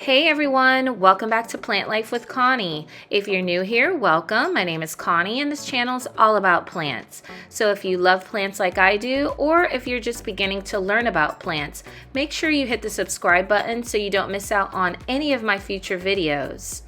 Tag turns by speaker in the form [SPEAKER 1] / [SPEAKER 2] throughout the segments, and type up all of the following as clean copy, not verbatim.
[SPEAKER 1] Hey everyone, welcome back to Plant Life with Connie. If you're new here, welcome. My name is Connie and this channel is all about plants. So if you love plants like I do, or if you're just beginning to learn about plants, make sure you hit the subscribe button so you don't miss out on any of my future videos.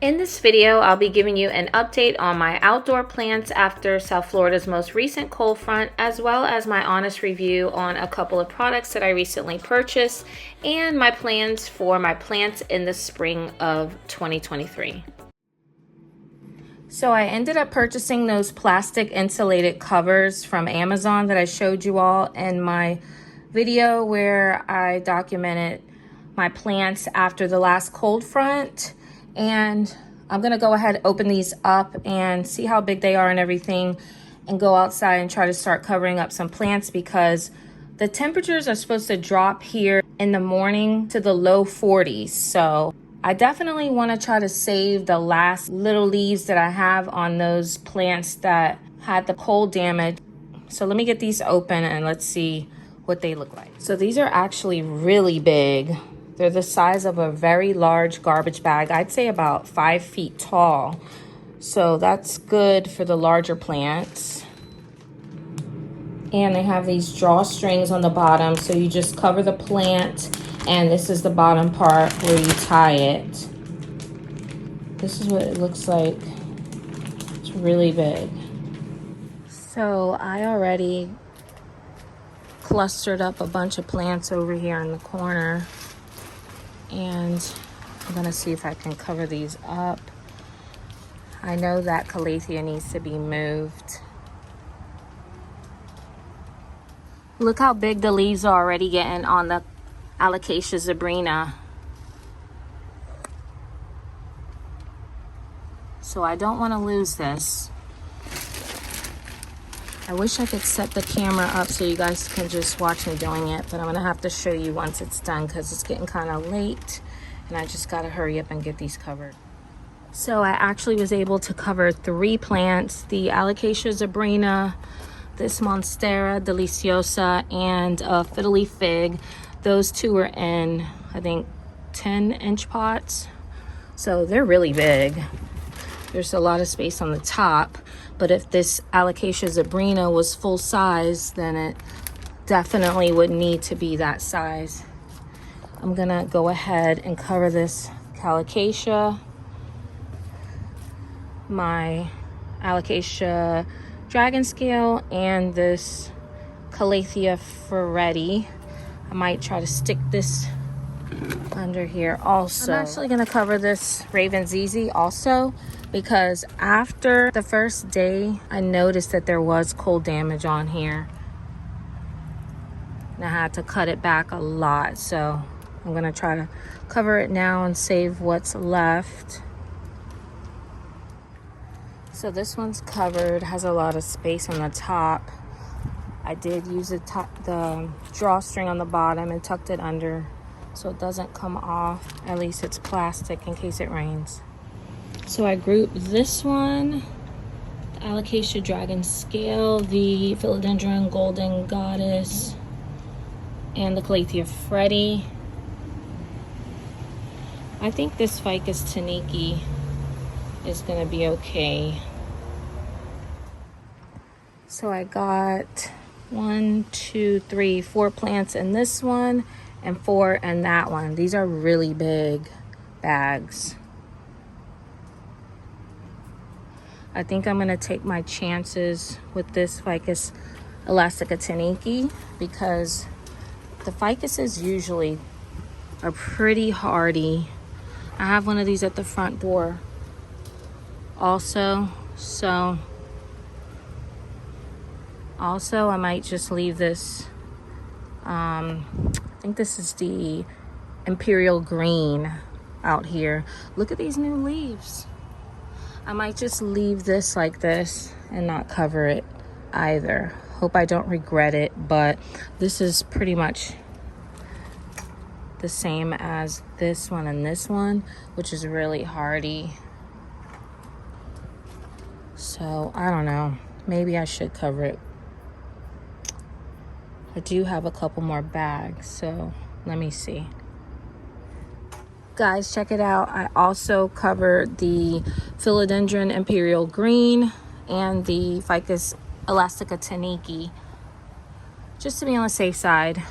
[SPEAKER 1] In this video, I'll be giving you an update on my outdoor plants after South Florida's most recent cold front, as well as my honest review on a couple of products that I recently purchased and my plans for my plants in the spring of 2023. So I ended up purchasing those plastic insulated covers from Amazon that I showed you all in my video where I documented my plants after the last cold front. And I'm gonna go ahead, open these up and see how big they are and everything, and go outside and try to start covering up some plants because the temperatures are supposed to drop here in the morning to the low 40s. So I definitely wanna try to save the last little leaves that I have on those plants that had the cold damage. So let me get these open and let's see what they look like. So these are actually really big. They're the size of a very large garbage bag. I'd say about 5 feet tall. So that's good for the larger plants. And they have these drawstrings on the bottom. So you just cover the plant and this is the bottom part where you tie it. This is what it looks like. It's really big. So I already clustered up a bunch of plants over here in the corner. And I'm gonna see if I can cover these up. I know that calathea needs to be moved. Look how big the leaves are already getting on the Alocasia zebrina. So I don't wanna lose this. I wish I could set the camera up so you guys can just watch me doing it, but I'm gonna have to show you once it's done because it's getting kind of late and I just gotta hurry up and get these covered. So I actually was able to cover 3 plants, the Alocasia zebrina, this Monstera deliciosa, and a fiddly fig. Those 2 were in, I think, 10-inch pots. So they're really big. There's a lot of space on the top. But if this Alocasia zebrina was full size, then it definitely would need to be that size. I'm gonna go ahead and cover this Colocasia, my Alocasia dragon scale, and this Calathea ferreti. I might try to stick this under here also. I'm actually gonna cover this Raven ZZ also, because after the first day, I noticed that there was cold damage on here. And I had to cut it back a lot. So I'm gonna try to cover it now and save what's left. So this one's covered, has a lot of space on the top. I did use the drawstring on the bottom and tucked it under so it doesn't come off. At least it's plastic in case it rains. So I grouped this one, the Alocasia dragon scale, the philodendron golden goddess, and the Calathea fereti. I think this Ficus taniki is gonna be okay. So I got 1, 2, 3, 4 plants in this one and 4 in that one. These are really big bags. I think I'm gonna take my chances with this Ficus elastica taniki because the ficuses usually are pretty hardy. I have one of these at the front door also, so also I might just leave this. I think this is the imperial green out here. Look at these new leaves. I might just leave this like this and not cover it either. Hope I don't regret it, but this is pretty much the same as this one and this one, which is really hardy. So I don't know, maybe I should cover it. I do have a couple more bags, so Let me see. Guys, check it out. I also covered the philodendron imperial green and the ficus elastica taniki, just to be on the safe side.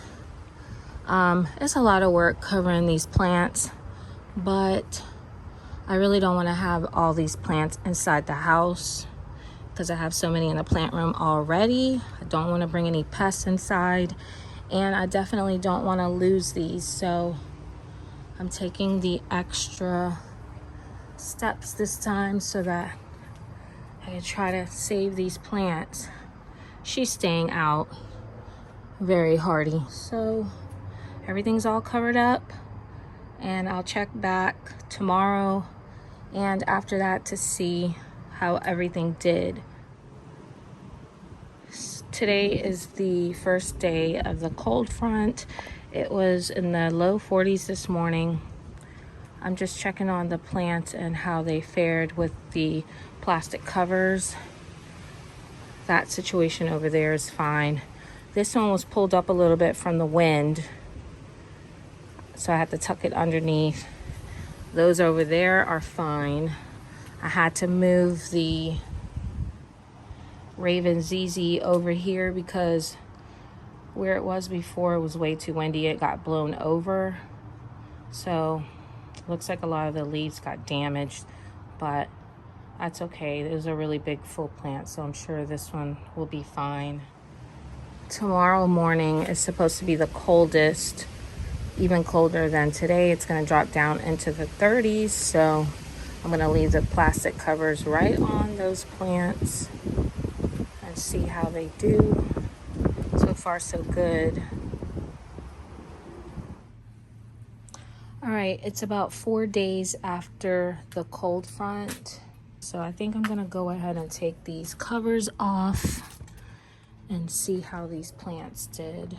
[SPEAKER 1] It's a lot of work covering these plants, but I really don't want to have all these plants inside the house because I have so many in the plant room already. I don't want to bring any pests inside, and I definitely don't want to lose these, so I'm taking the extra steps this time so that I can try to save these plants. She's staying out, very hardy. So everything's all covered up, and I'll check back tomorrow and after that to see how everything did. Today is the first day of the cold front. It was in the low 40s this morning. I'm just checking on the plants and how they fared with the plastic covers. That situation over there is fine. This one was pulled up a little bit from the wind, so I had to tuck it underneath. Those over there are fine. I had to move the Raven ZZ over here because where it was before it was way too windy. It got blown over. So looks like a lot of the leaves got damaged, but that's okay. It was a really big full plant, so I'm sure this one will be fine. Tomorrow morning is supposed to be the coldest, even colder than today. It's going to drop down into the 30s, so I'm going to leave the plastic covers right on those plants and see how they do. So far, so good. All right, it's about 4 days after the cold front, so I think I'm going to go ahead and take these covers off and see how these plants did.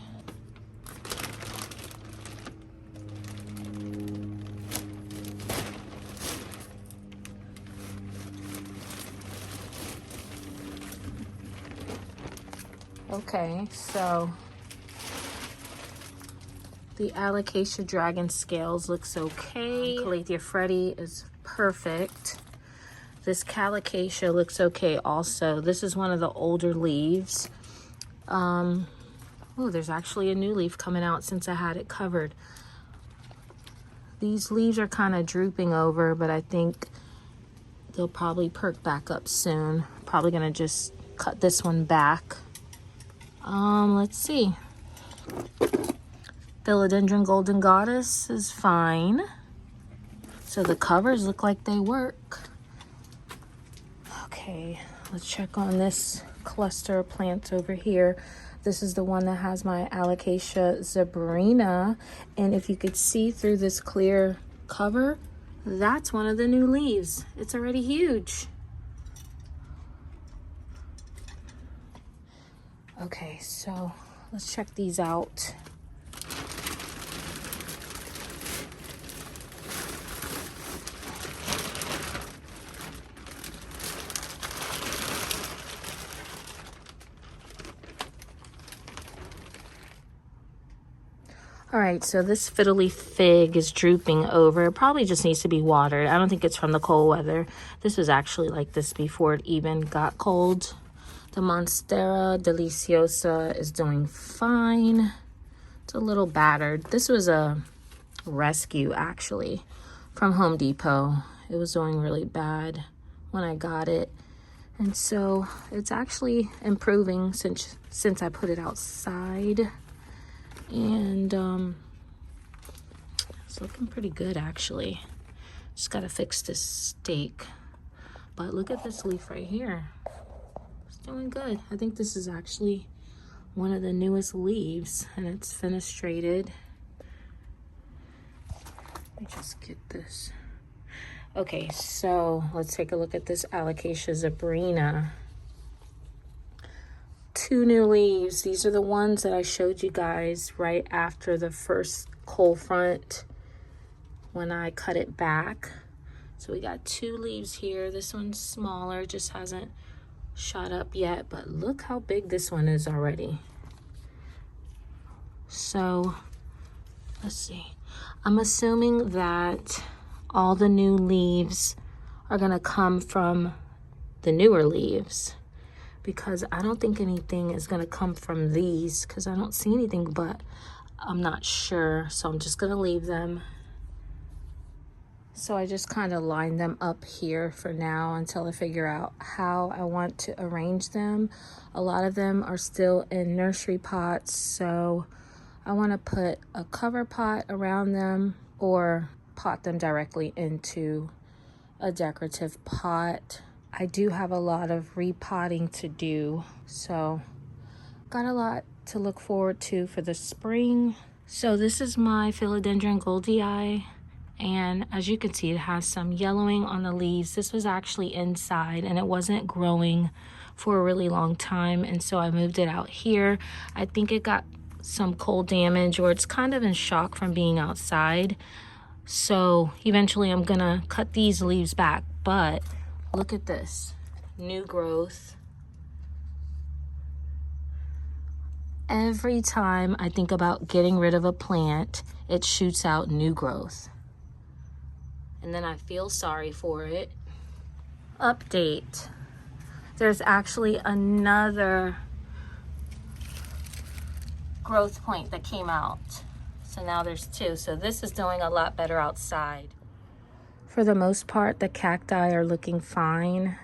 [SPEAKER 1] Okay, so the Alocasia dragon scales looks okay. Calathea Freddy is perfect. This Calicacia looks okay also. This is one of the older leaves. Oh, there's actually a new leaf coming out since I had it covered. These leaves are kind of drooping over, but I think they'll probably perk back up soon. Probably gonna just cut this one back. Let's see. Philodendron Golden Goddess is fine. So the covers look like they work. Okay, let's check on this cluster of plants over here. This is the one that has my Alocasia zebrina. And if you could see through this clear cover, that's one of the new leaves. It's already huge. Okay, so let's check these out. All right, so this fiddly fig is drooping over. It probably just needs to be watered. I don't think it's from the cold weather. This was actually like this before it even got cold. The Monstera Deliciosa is doing fine. It's a little battered. This was a rescue, actually, from Home Depot. It was doing really bad when I got it. And so it's actually improving since I put it outside. And it's looking pretty good, actually. Just got to fix this stake. But look at this leaf right here. Doing good. I think this is actually one of the newest leaves, and it's fenestrated. Let me just get this. Okay, so let's take a look at this Alocasia zebrina. 2 new leaves. These are the ones that I showed you guys right after the first cold front when I cut it back. So we got 2 leaves here. This one's smaller, just hasn't shot up yet, but look how big this one is already. So Let's see. I'm assuming that all the new leaves are gonna come from the newer leaves, because I don't think anything is gonna come from these, because I don't see anything, but I'm not sure. So I'm just gonna leave them. So I just kind of line them up here for now until I figure out how I want to arrange them. A lot of them are still in nursery pots, so I want to put a cover pot around them or pot them directly into a decorative pot. I do have a lot of repotting to do, so got a lot to look forward to for the spring. So this is my philodendron goldii, and as you can see, it has some yellowing on the leaves. This was actually inside and it wasn't growing for a really long time, and so I moved it out here. I think it got some cold damage, or it's kind of in shock from being outside. So eventually I'm gonna cut these leaves back, but look at this new growth. Every time I think about getting rid of a plant, it shoots out new growth. And then I feel sorry for it. Update. There's actually another growth point that came out. So now there's two. So this is doing a lot better outside. For the most part, the cacti are looking fine.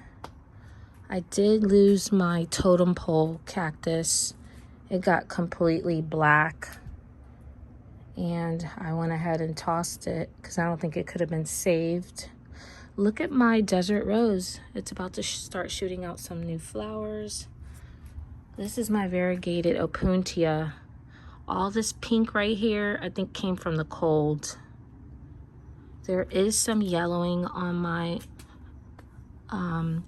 [SPEAKER 1] I did lose my totem pole cactus. It got completely black, and I went ahead and tossed it because I don't think it could have been saved. Look at my desert rose. It's about to start shooting out some new flowers. This is my variegated opuntia. All this pink right here, I think came from the cold. There is some yellowing on my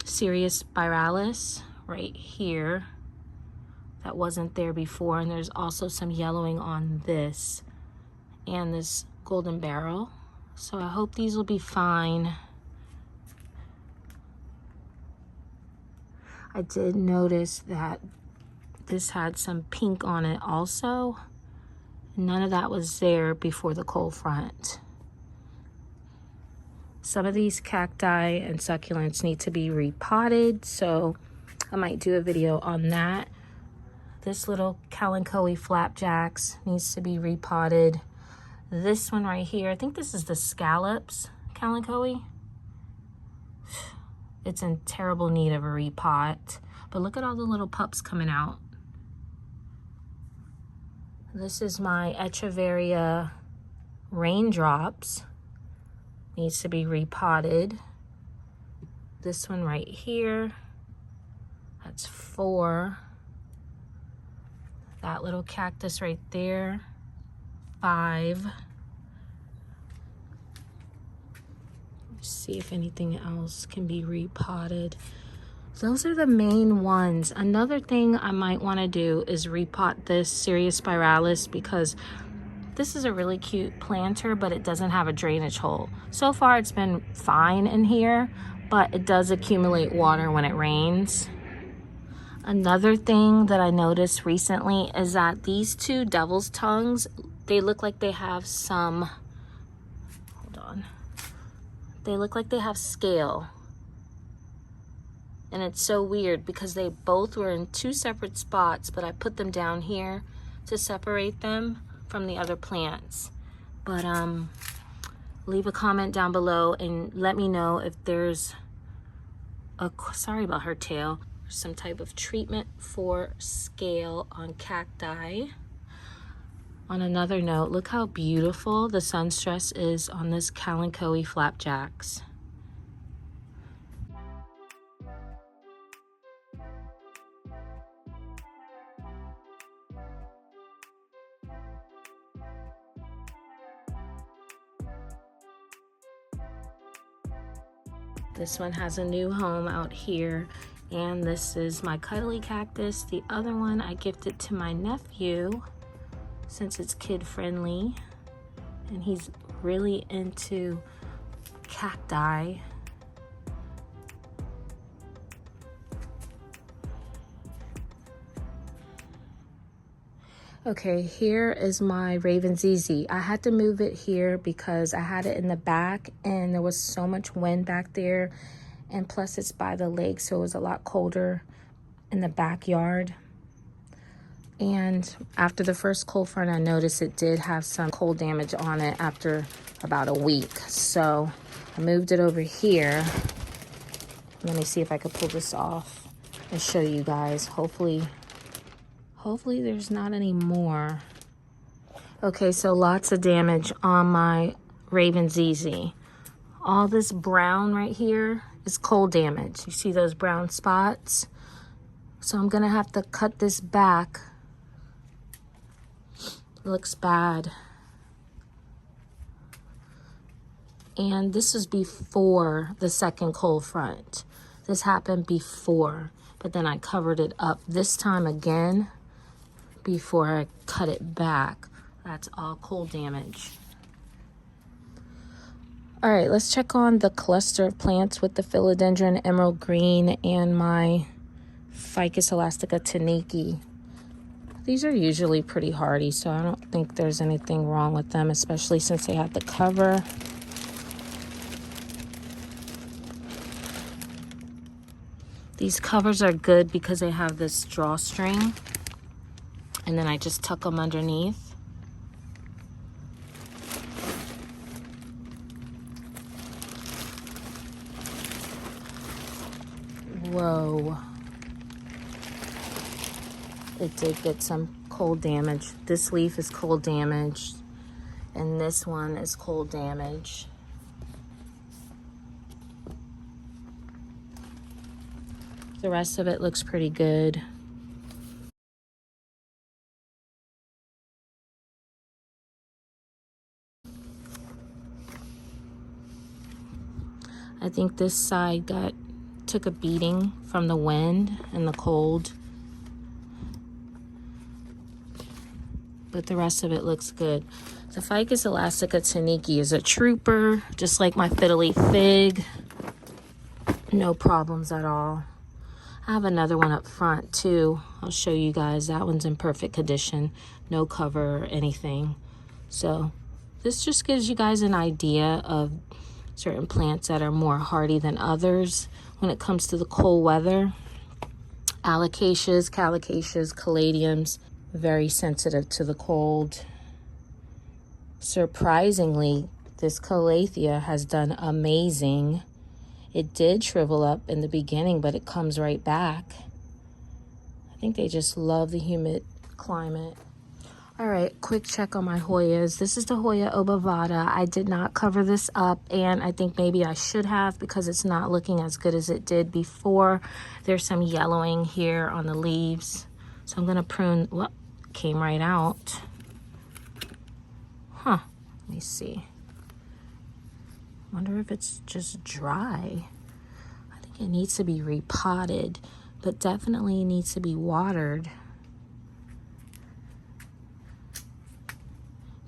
[SPEAKER 1] Sirius spiralis right here. That wasn't there before, and there's also some yellowing on this and this golden barrel. So I hope these will be fine. I did notice that this had some pink on it also. None of that was there before the cold front. Some of these cacti and succulents need to be repotted, so I might do a video on that. This little kalanchoe flapjacks needs to be repotted. This one right here, I think this is the scallops kalanchoe. It's in terrible need of a repot, but look at all the little pups coming out. This is my Echeveria raindrops. Needs to be repotted. This one right here, that's 4. That little cactus right there, 5. Let's see if anything else can be repotted. Those are the main ones. Another thing I might want to do is repot this Sirius spiralis, because this is a really cute planter, but it doesn't have a drainage hole. So far it's been fine in here, but it does accumulate water when it rains. Another thing that I noticed recently is that these two devil's tongues, they look like they have some, hold on, they look like they have scale. And it's so weird because they both were in 2 separate spots, but I put them down here to separate them from the other plants. But leave a comment down below and let me know if there's a, sorry about her tail, some type of treatment for scale on cacti. On another note, look how beautiful the sun stress is on this kalanchoe flapjacks. This one has a new home out here, and this is my cuddly cactus. The other one I gifted to my nephew since it's kid friendly, and he's really into cacti. Okay, here is my Raven ZZ. I had to move it here because I had it in the back and there was so much wind back there. And plus it's by the lake, so it was a lot colder in the backyard. And after the first cold front, I noticed it did have some cold damage on it after about a week. So I moved it over here. Let me see if I could pull this off and show you guys. Hopefully there's not any more. Okay, so lots of damage on my Raven ZZ. All this brown right here is cold damage. You see those brown spots? So I'm gonna have to cut this back. It looks bad. And this was before the second cold front. This happened before, but then I covered it up this time again before I cut it back. That's all cold damage. All right, let's check on the cluster of plants with the philodendron emerald green and my Ficus elastica taniki. These are usually pretty hardy, so I don't think there's anything wrong with them, especially since they have the cover. These covers are good because they have this drawstring, and then I just tuck them underneath. Whoa. It did get some cold damage. This leaf is cold damaged, and this one is cold damage. The rest of it looks pretty good. I think this side took a beating from the wind and the cold. But the rest of it looks good. The Ficus elastica taniki is a trooper, just like my fiddle leaf fig. No problems at all. I have another one up front too. I'll show you guys. That one's in perfect condition. No cover or anything. So this just gives you guys an idea of certain plants that are more hardy than others when it comes to the cold weather. Alocasias, calocasias, caladiums, very sensitive to the cold. Surprisingly, this calathea has done amazing. It did shrivel up in the beginning, but it comes right back. I think they just love the humid climate. All right, quick check on my Hoyas. This is the Hoya obovata. I did not cover this up, and I think maybe I should have because it's not looking as good as it did before. There's some yellowing here on the leaves. So I'm gonna prune, well, came right out. Huh, let me see. Wonder if it's just dry. I think it needs to be repotted, but definitely needs to be watered.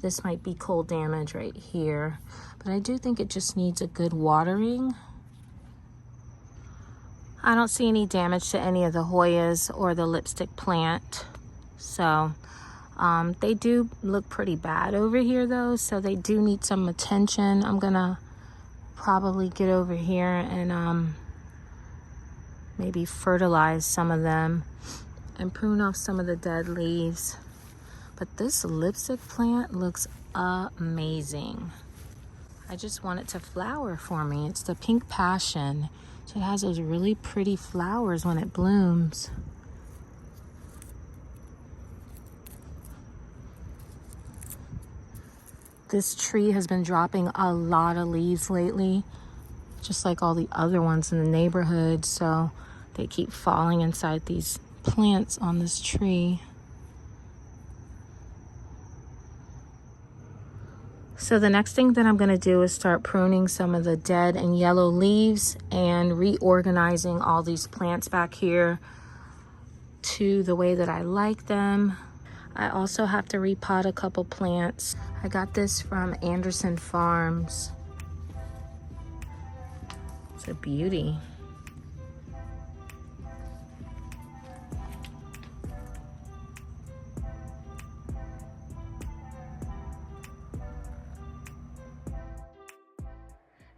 [SPEAKER 1] This might be cold damage right here, but I do think it just needs a good watering. I don't see any damage to any of the Hoyas or the lipstick plant. So they do look pretty bad over here though, so they do need some attention. I'm gonna probably get over here and maybe fertilize some of them and prune off some of the dead leaves. But this lipstick plant looks amazing. I just want it to flower for me. It's the pink passion. So it has those really pretty flowers when it blooms. This tree has been dropping a lot of leaves lately, just like all the other ones in the neighborhood. So they keep falling inside these plants on this tree. So the next thing that I'm going to do is start pruning some of the dead and yellow leaves and reorganizing all these plants back here to the way that I like them. I also have to repot a couple plants. I got this from Anderson Farms. It's a beauty.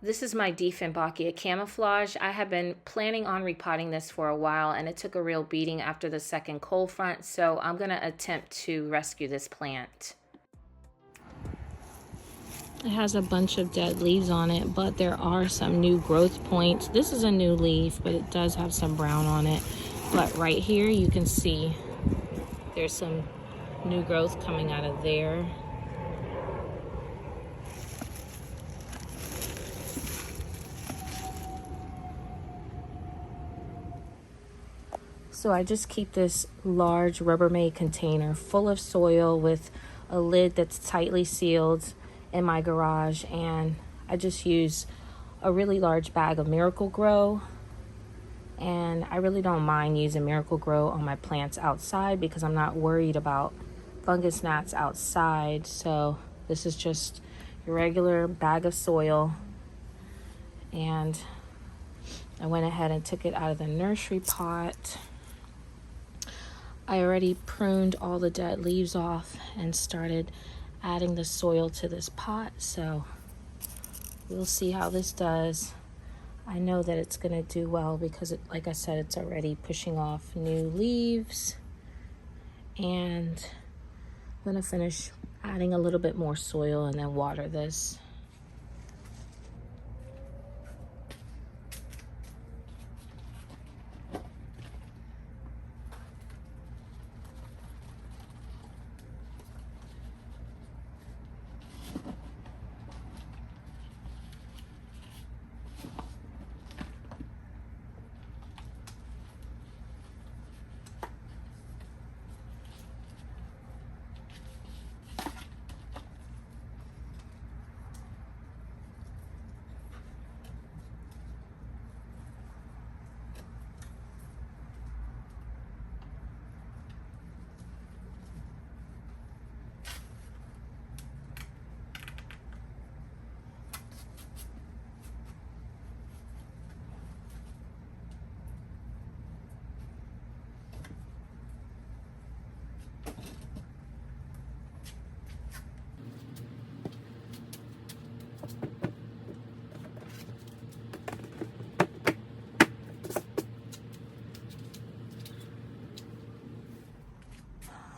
[SPEAKER 1] This is my Dieffenbachia camouflage. I have been planning on repotting this for a while, and it took a real beating after the second cold front, so I'm going to attempt to rescue this plant. It has a bunch of dead leaves on it, but there are some new growth points. This is a new leaf, but it does have some brown on it. But right here you can see there's some new growth coming out of there. So I just keep this large Rubbermaid container full of soil with a lid that's tightly sealed in my garage, and I just use a really large bag of Miracle-Gro, and I really don't mind using Miracle-Gro on my plants outside because I'm not worried about fungus gnats outside. So this is just your regular bag of soil, and I went ahead and took it out of the nursery pot. I already pruned all the dead leaves off and started adding the soil to this pot, so we'll see how this does. I know that it's going to do well because, like I said, it's already pushing off new leaves. And I'm going to finish adding a little bit more soil and then water this.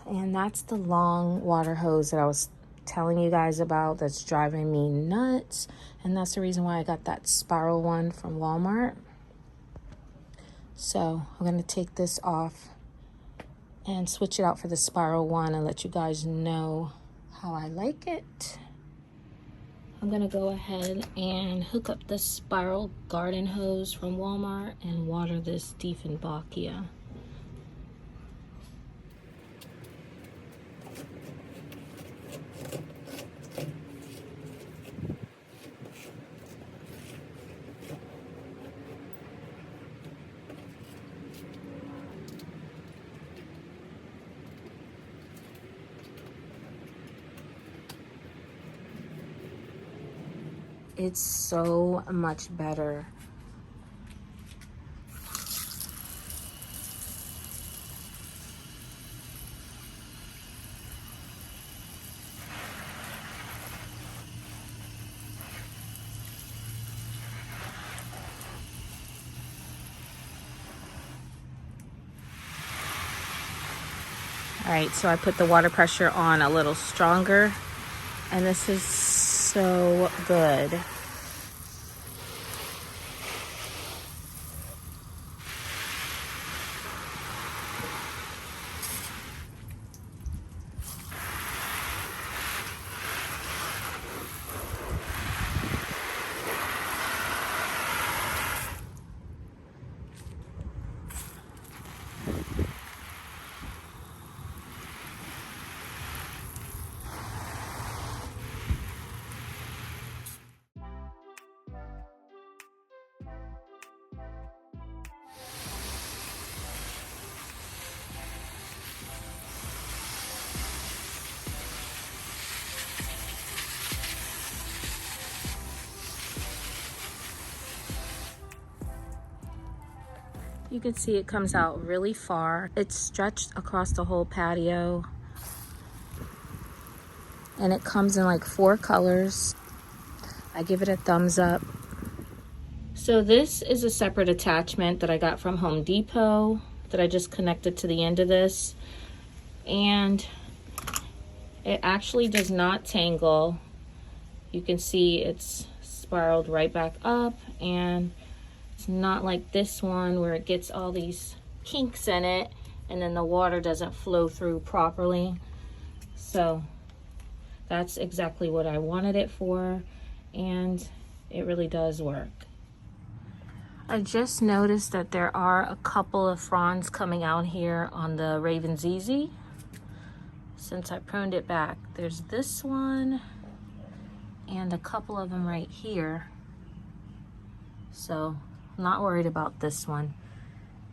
[SPEAKER 1] And that's the long water hose that I was telling you guys about that's driving me nuts. And that's the reason why I got that spiral one from Walmart. So I'm going to take this off and switch it out for the spiral one and let you guys know how I like it. I'm going to go ahead and hook up the spiral garden hose from Walmart and water this Dieffenbachia. It's so much better. All right, so I put the water pressure on a little stronger, and this is so good. You can see it comes out really far. It's stretched across the whole patio. And it comes in like 4 colors. I give it a thumbs up. So this is a separate attachment that I got from Home Depot that I just connected to the end of this. And it actually does not tangle. You can see it's spiraled right back up, and it's not like this one where it gets all these kinks in it and then the water doesn't flow through properly. So that's exactly what I wanted it for, and it really does work. I just noticed that there are a couple of fronds coming out here on the Raven ZZ since I pruned it back. There's this one and a couple of them right here. So I'm not worried about this one.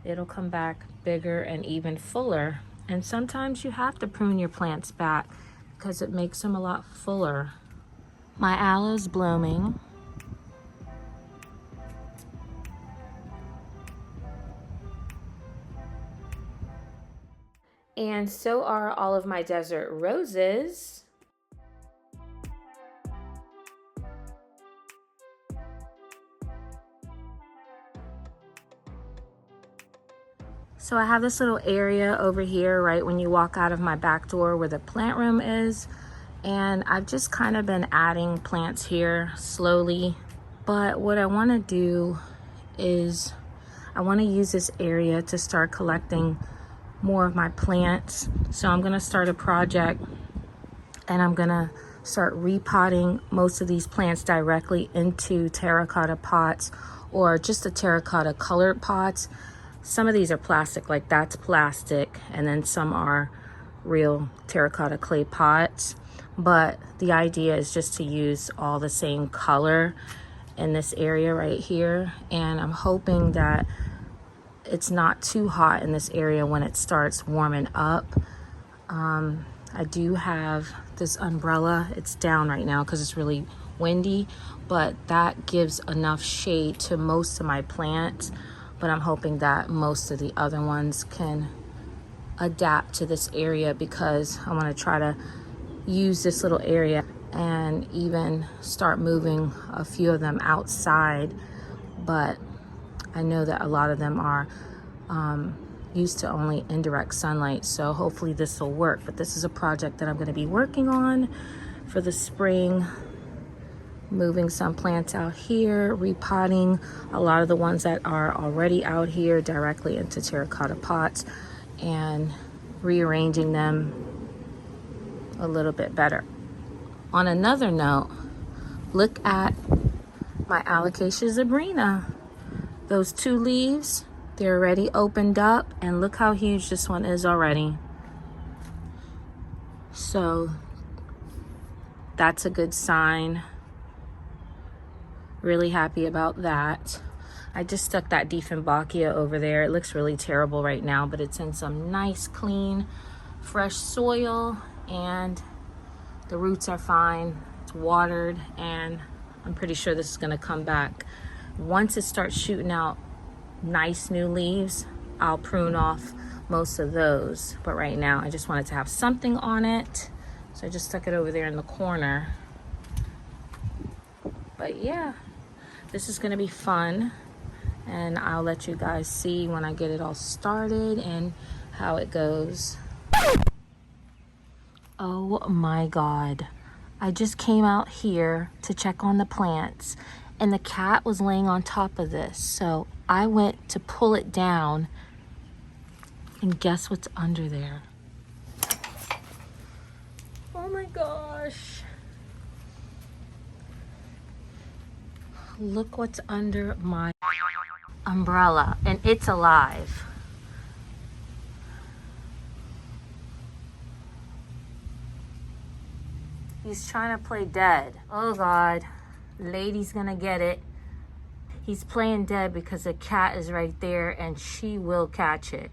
[SPEAKER 1] It'll come back bigger and even fuller. And sometimes you have to prune your plants back because it makes them a lot fuller. My aloe's blooming. And so are all of my desert roses. So I have this little area over here right when you walk out of my back door where the plant room is. And I've just kind of been adding plants here slowly. But what I want to do is I want to use this area to start collecting more of my plants. So I'm going to start a project and I'm going to start repotting most of these plants directly into terracotta pots or just the terracotta colored pots. Some of these are plastic, like that's plastic, and then some are real terracotta clay pots. But the idea is just to use all the same color in this area right here. And I'm hoping that it's not too hot in this area when it starts warming up. I do have this umbrella. It's down right now because it's really windy, but that gives enough shade to most of my plants. But I'm hoping that most of the other ones can adapt to this area because I want to try to use this little area and even start moving a few of them outside. But I know that a lot of them are used to only indirect sunlight, so hopefully this will work. But this is a project that I'm going to be working on for the spring. Moving some plants out here, repotting a lot of the ones that are already out here directly into terracotta pots and rearranging them a little bit better. On another note, look at my Alocasia zebrina. Those 2 leaves, they're already opened up, and look how huge this one is already. So that's a good sign. Really happy about that. I just stuck that Dieffenbachia over there. It looks really terrible right now, but it's in some nice, clean, fresh soil, and the roots are fine. It's watered, and I'm pretty sure this is gonna come back. Once it starts shooting out nice new leaves, I'll prune off most of those. But right now, I just wanted to have something on it. So I just stuck it over there in the corner. But yeah, this is gonna be fun. And I'll let you guys see when I get it all started and how it goes. Oh my God. I just came out here to check on the plants and the cat was laying on top of this. So I went to pull it down and guess what's under there? Oh my gosh. Look what's under my umbrella, and it's alive. He's trying to play dead. Oh God, lady's gonna get it. He's playing dead because the cat is right there and she will catch it.